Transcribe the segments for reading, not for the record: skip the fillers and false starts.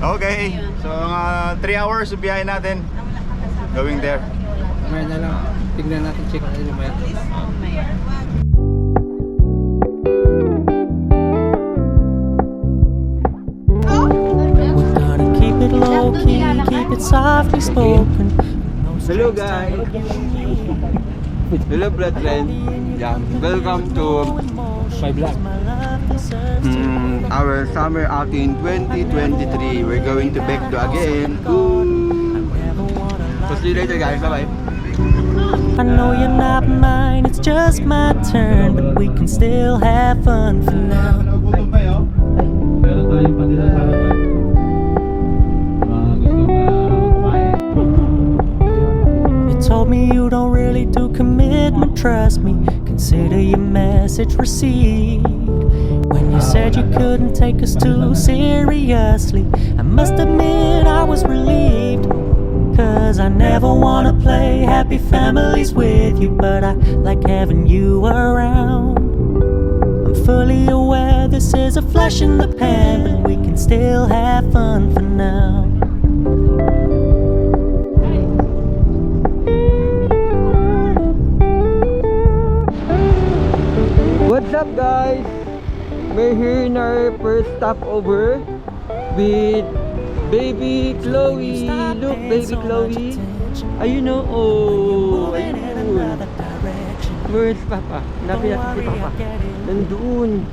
Okay, so 3 hours yung biyahe natin. Going there. Mamaya na lang. Tignan natin, check natin mamaya. We're gonna keep it low key, keep it softly spoken. Hello guys! Hello brethren! Yeah, welcome to my vlog. Our summer outing 2023. We're going to Baekdo again. So see you later guys, bye bye. I know you're not mine, it's just my turn, but we can still have fun for now. You told me you don't really do commitment, trust me, consider your message received. When you said you couldn't take us too seriously, I must admit I was relieved. Cause I never wanna play happy families with you, but I like having you around. I'm fully aware this is a flash in the pan, but we can still have fun for now. What's up guys? We're here in our first stopover with baby Chloe. Look, baby Chloe. Ayun o. Oh, ayun. Where's Papa? Napin natin si Papa. Nandun.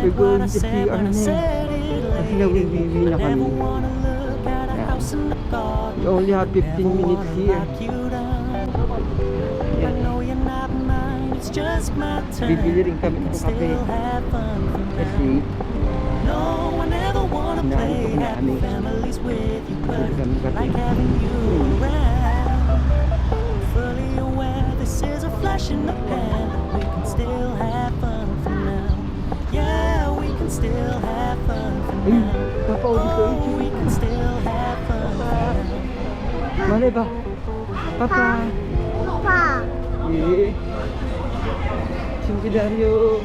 We're going to see our name. Kasi nawiwiwi na kami. Yeah. We only have 15 minutes here. Yeah. Bibili rin kami ng kape. Kasi naantok na kami. Bibili kami ng kape. In the pan, we can still have fun for now. Yeah, we can still have fun for now. Oh, we can still have fun for now. Malay ba? Papa. Papa. Eh. Siyempre Dario.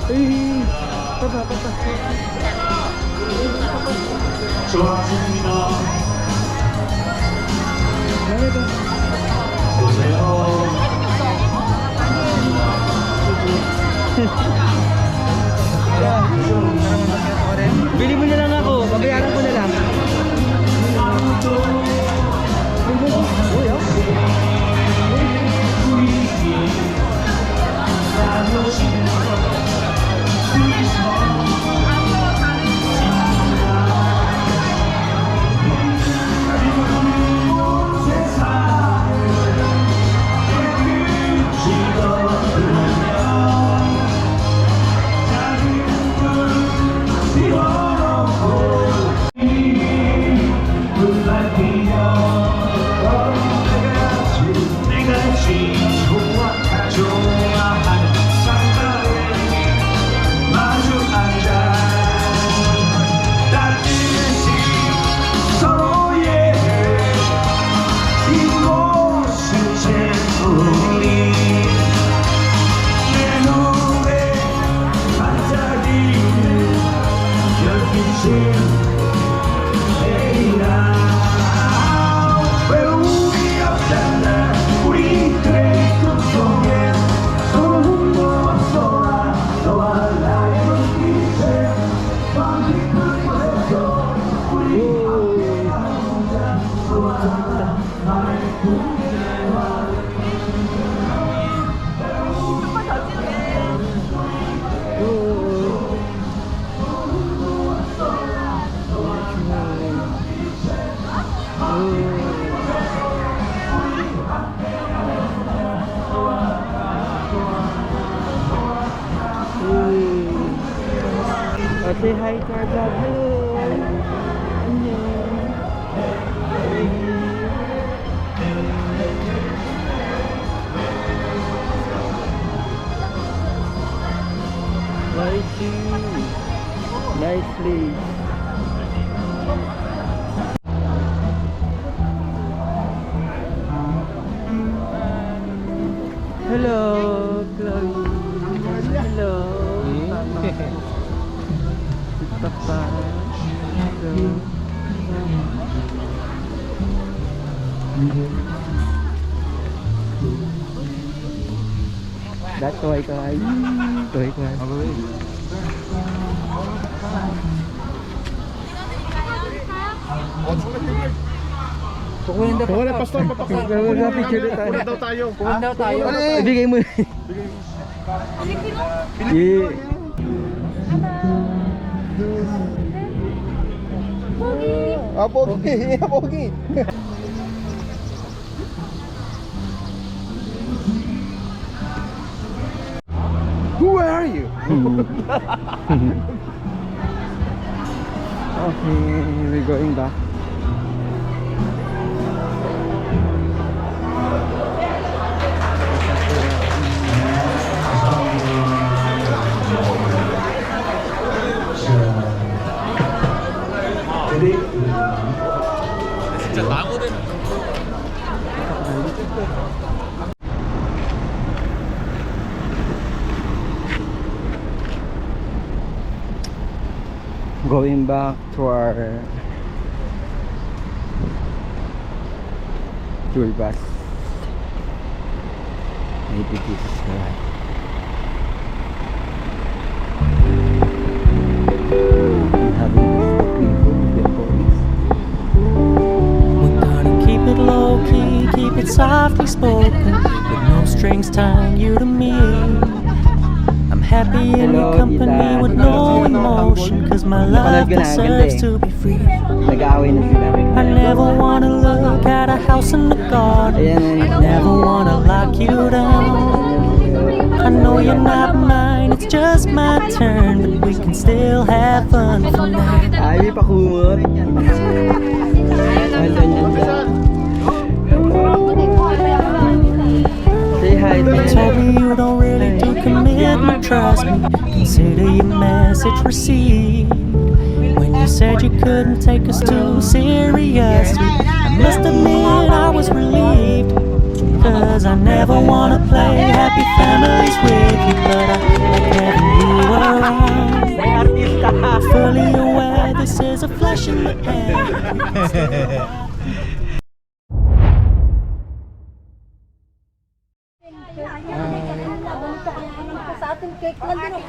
Ay. Papa. 좋아하십니다. Malay ba? 보세요. Bili mo na lang ako. Babayaran ko na lang. Say hi to our vlog. Hello! Nice place. Hello, Chloe. Hello. That's why guys. Wala, pastor, papakita. Picture na tayo. Una daw tayo. daw tayo. Ibigay mo. Yeah. Pogi. Pogi. Who are you? Okay, we're going back. Going back to our tour bus. Maybe this is right. Having people with the police. We're gonna keep it low key, keep it softly spoken, with no strings tying you to me. I'm happy in your company with no emotion, cause my love deserves to be free. Nag-aaway na sila. I never wanna look at a house in the garden, never wanna lock you down. I know you're not mine, it's just my turn, but we can still have fun for now. Ay, may pakumot. Say hi. You told me you don't really do commitment, trust me. Consider your message received. When you said you couldn't take us too seriously, I must admit I was relieved. Cause I never wanna play happy families with you, but I like having you around. Fully aware this is a flash in the pan. Sa ating cake lang din.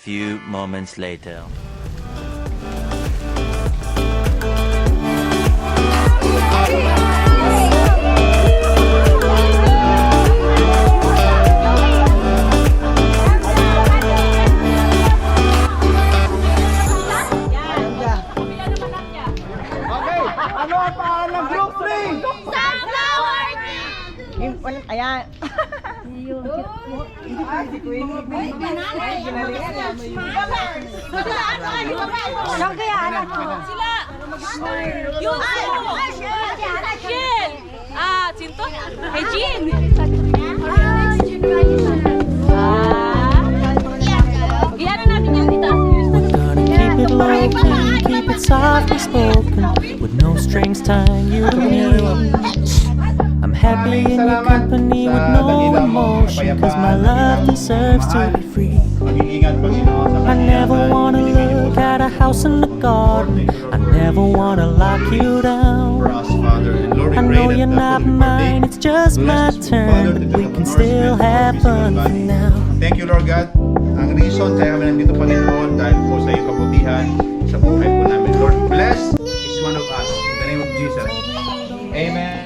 few moments later. Okay, ano ang pangalan ng group 3? Ayan. Saan kaya anak mo? Sila! Yung Jean! Sinto? Kay Jean! Iyan na natin yung itaas. Gonna keep it low key, keep it softly spoken, with no strings tying you to me. I'm happy in your company with no emotion, cause my love deserves to be free. Mag-iingat Panginoon sa I kanya. never wanna look at a house in the garden, I never wanna lock you For down. us, Father, and Lord, we I pray know that you're not before we mine, partake, it's just my bless us, Father, turn, to but we the can still nourishment of have our physical fun for body. now. Thank you, Lord God. Ang reason kaya kami nandito, Panginoon, dahil po sa iyong kabutihan sa buhay po namin. Lord, bless each one of us. In the name of Jesus. Amen.